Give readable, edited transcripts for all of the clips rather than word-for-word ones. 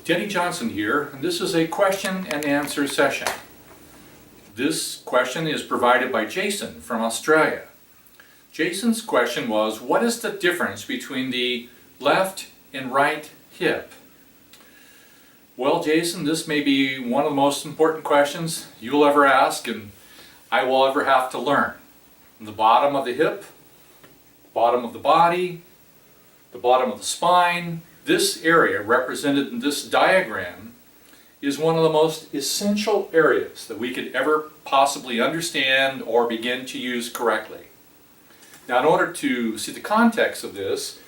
Denny Johnson here, and this is a question and answer session. This question is provided by Jason from Australia. Jason's question was, what is the difference between the left and right hip? Well, Jason, this may be one of the most important questions you'll ever ask and I will ever have to learn. The bottom of the hip, bottom of the body, the bottom of the spine. This area represented in this diagram is one of the most essential areas that we could ever possibly understand or begin to use correctly. Now, in order to see the context of this,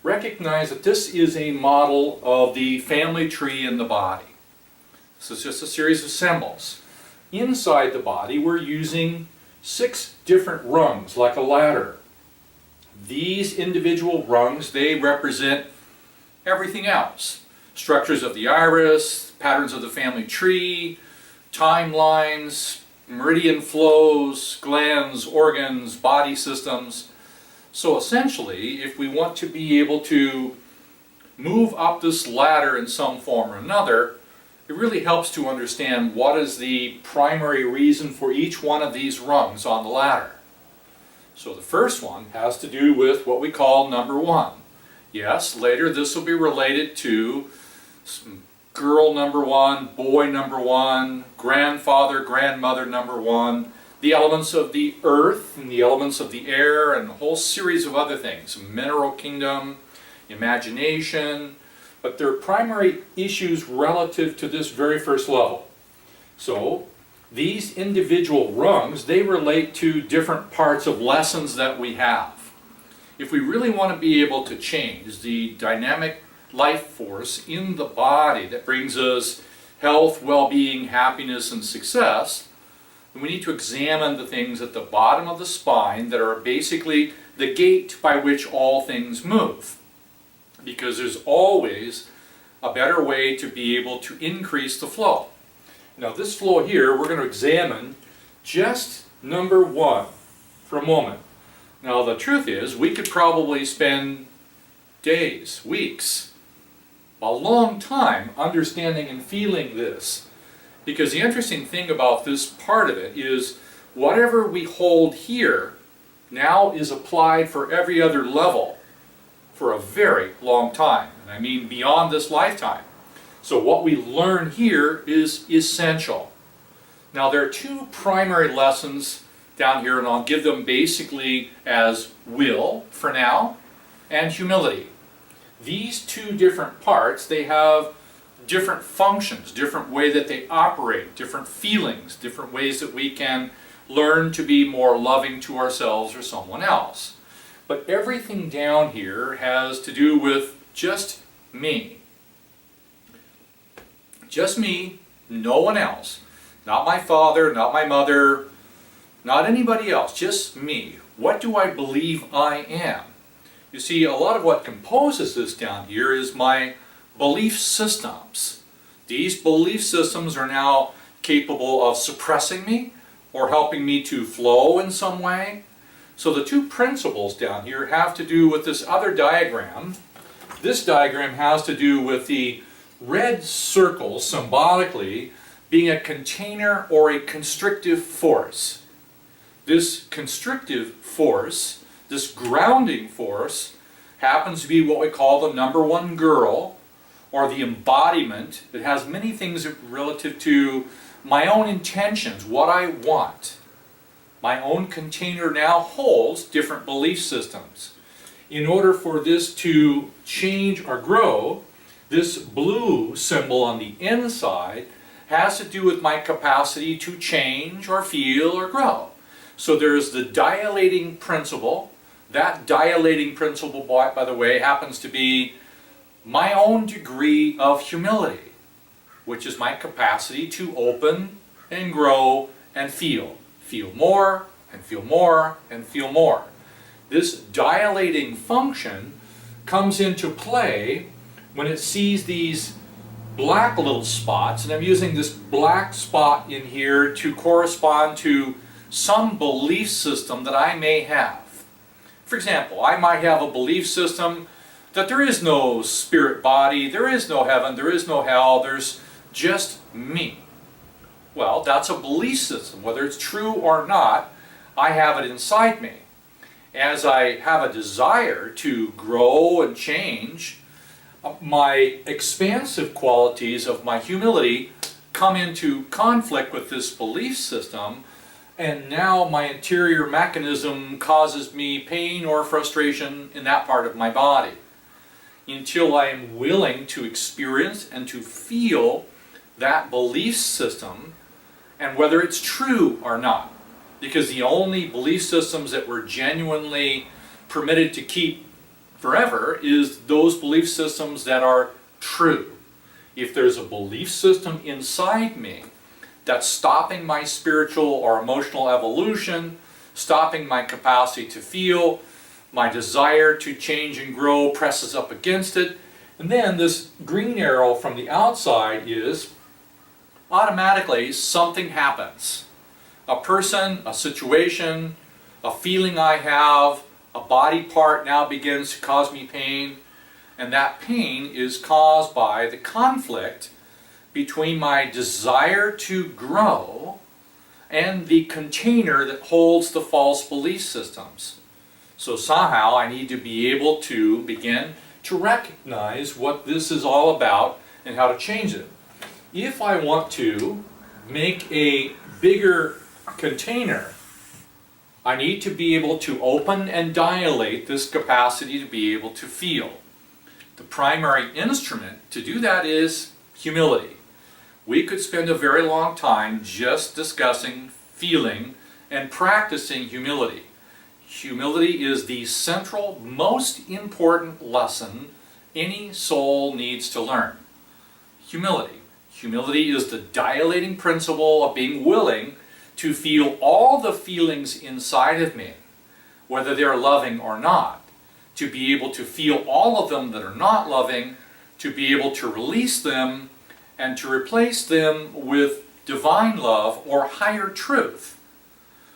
recognize that this is a model of the family tree in the body. This is just a series of symbols. Inside the body, we're using 6 different rungs, like a ladder. These individual rungs, they represent everything else. Structures of the iris, patterns of the family tree, timelines, meridian flows, glands, organs, body systems. So essentially, if we want to be able to move up this ladder in some form or another, it really helps to understand what is the primary reason for each one of these rungs on the ladder. So the first one has to do with what we call number 1. Yes, later this will be related to girl number 1, boy number 1, grandfather, grandmother number 1, the elements of the earth and the elements of the air, and a whole series of other things, mineral kingdom, imagination, but they're primary issues relative to this very first level. So these individual rungs, they relate to different parts of lessons that we have. If we really want to be able to change the dynamic life force in the body that brings us health, well-being, happiness, and success, then we need to examine the things at the bottom of the spine that are basically the gate by which all things move. Because there's always a better way to be able to increase the flow. Now this flow here, we're going to examine just number 1 for a moment. Now the truth is, we could probably spend days, weeks, a long time understanding and feeling this. Because the interesting thing about this part of it is whatever we hold here now is applied for every other level for a very long time. And I mean beyond this lifetime. So what we learn here is essential. Now there are 2 primary lessons down here, and I'll give them basically as will for now and humility. These 2 different parts, they have different functions, different way that they operate, different feelings, different ways that we can learn to be more loving to ourselves or someone else. But everything down here has to do with just me. Just me, no one else. Not my father, not my mother, not anybody else, just me. What do I believe I am? You see, a lot of what composes this down here is my belief systems. These belief systems are now capable of suppressing me or helping me to flow in some way. So the 2 principles down here have to do with this other diagram. This diagram has to do with the red circle symbolically being a container or a constrictive force. This constrictive force, this grounding force, happens to be what we call the number 1 girl, or the embodiment. It has many things relative to my own intentions, what I want. My own container now holds different belief systems. In order for this to change or grow, this blue symbol on the inside has to do with my capacity to change or feel or grow. So there's the dilating principle. That dilating principle, by the way, happens to be my own degree of humility, which is my capacity to open and grow and feel. Feel more and feel more and feel more. This dilating function comes into play when it sees these black little spots, and I'm using this black spot in here to correspond to some belief system that I may have. For example, I might have a belief system that there is no spirit body, there is no heaven, there is no hell, there's just me. Well, that's a belief system. Whether it's true or not, I have it inside me. As I have a desire to grow and change, my expansive qualities of my humility come into conflict with this belief system, and now my interior mechanism causes me pain or frustration in that part of my body, until I am willing to experience and to feel that belief system, and whether it's true or not. Because the only belief systems that we're genuinely permitted to keep forever is those belief systems that are true. If there's a belief system inside me that's stopping my spiritual or emotional evolution, stopping my capacity to feel, my desire to change and grow presses up against it, and then this green arrow from the outside is automatically something happens. A person, a situation, a feeling I have, a body part now begins to cause me pain, and that pain is caused by the conflict between my desire to grow and the container that holds the false belief systems. So somehow I need to be able to begin to recognize what this is all about and how to change it. If I want to make a bigger container, I need to be able to open and dilate this capacity to be able to feel. The primary instrument to do that is humility. We could spend a very long time just discussing feeling and practicing humility. Humility is the central, most important lesson any soul needs to learn. Humility. Humility is the dilating principle of being willing to feel all the feelings inside of me, whether they're loving or not, to be able to feel all of them that are not loving, to be able to release them, and to replace them with divine love or higher truth.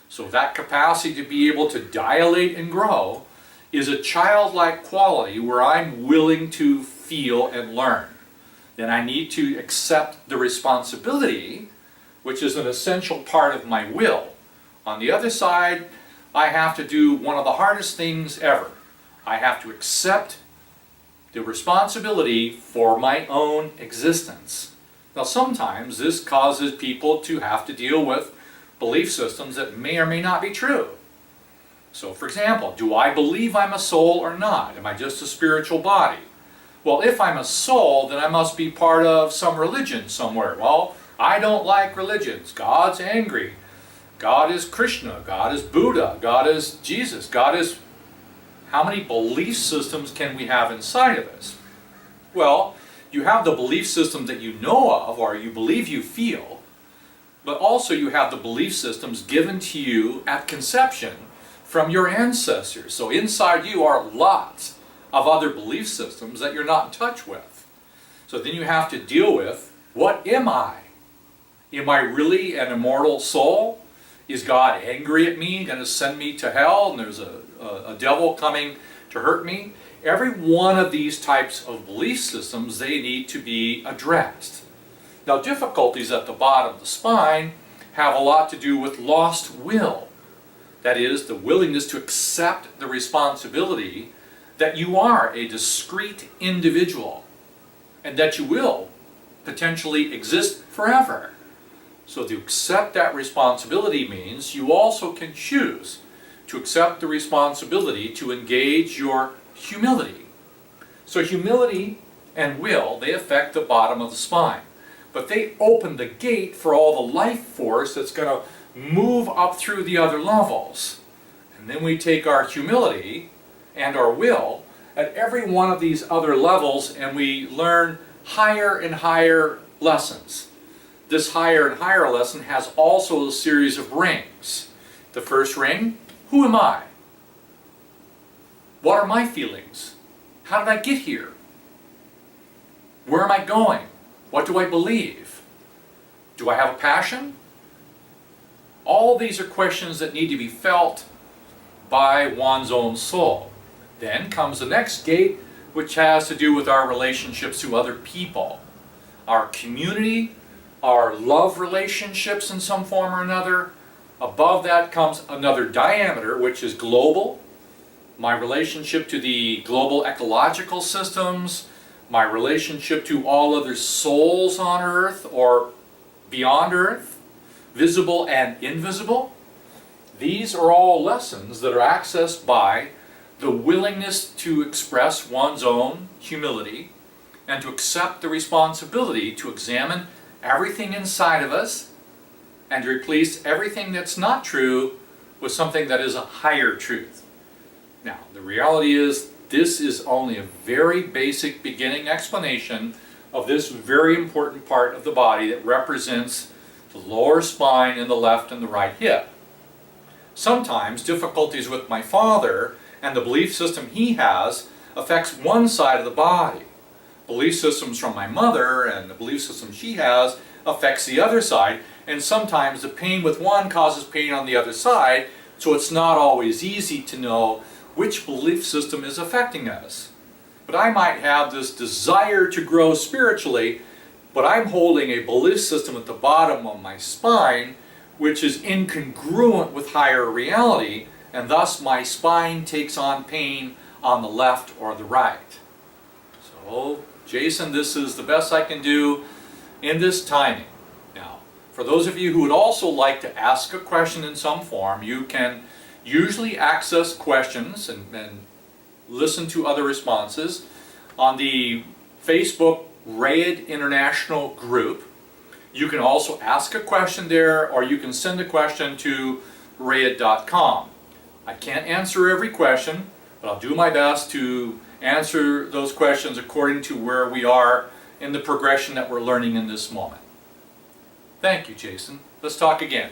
So that capacity to be able to dilate and grow is a childlike quality where I'm willing to feel and learn. Then I need to accept the responsibility, which is an essential part of my will. On the other side, I have to do one of the hardest things ever. I have to accept the responsibility for my own existence. Now sometimes this causes people to have to deal with belief systems that may or may not be true. So for example, do I believe I'm a soul or not? Am I just a spiritual body? Well, if I'm a soul, then I must be part of some religion somewhere. Well, I don't like religions. God's angry. God is Krishna. God is Buddha. God is Jesus. God is... How many belief systems can we have inside of us? Well, you have the belief system that you know of, or you believe you feel, but also you have the belief systems given to you at conception from your ancestors. So inside you are lots of other belief systems that you're not in touch with. So then you have to deal with, what am I? Am I really an immortal soul? Is God angry at me, going to send me to hell, and there's a devil coming to hurt me? Every one of these types of belief systems, they need to be addressed. Now, difficulties at the bottom of the spine have a lot to do with lost will. That is, the willingness to accept the responsibility that you are a discrete individual and that you will potentially exist forever. So to accept that responsibility means you also can choose to accept the responsibility to engage your humility. So humility and will, they affect the bottom of the spine. But they open the gate for all the life force that's going to move up through the other levels. And then we take our humility and our will at every one of these other levels, and we learn higher and higher lessons. This higher and higher lesson has also a series of rings. The first ring, who am I? What are my feelings? How did I get here? Where am I going? What do I believe? Do I have a passion? All these are questions that need to be felt by one's own soul. Then comes the next gate, which has to do with our relationships to other people, our community, our love relationships in some form or another. Above that comes another diameter, which is global, my relationship to the global ecological systems, my relationship to all other souls on earth or beyond earth, visible and invisible. These are all lessons that are accessed by the willingness to express one's own humility and to accept the responsibility to examine everything inside of us and to replace everything that's not true with something that is a higher truth. Now, the reality is this is only a very basic beginning explanation of this very important part of the body that represents the lower spine and the left and the right hip. Sometimes difficulties with my father and the belief system he has affects one side of the body. Belief systems from my mother and the belief system she has affects the other side, and sometimes the pain with one causes pain on the other side, so it's not always easy to know which belief system is affecting us. But I might have this desire to grow spiritually, but I'm holding a belief system at the bottom of my spine which is incongruent with higher reality, and thus my spine takes on pain on the left or the right. So, Jason, this is the best I can do in this timing. Now, for those of you who would also like to ask a question in some form, you can usually access questions and listen to other responses on the Facebook Rayid International group. You can also ask a question there, or you can send a question to rayid.com. I can't answer every question, but I'll do my best to answer those questions according to where we are in the progression that we're learning in this moment. Thank you, Jason. Let's talk again.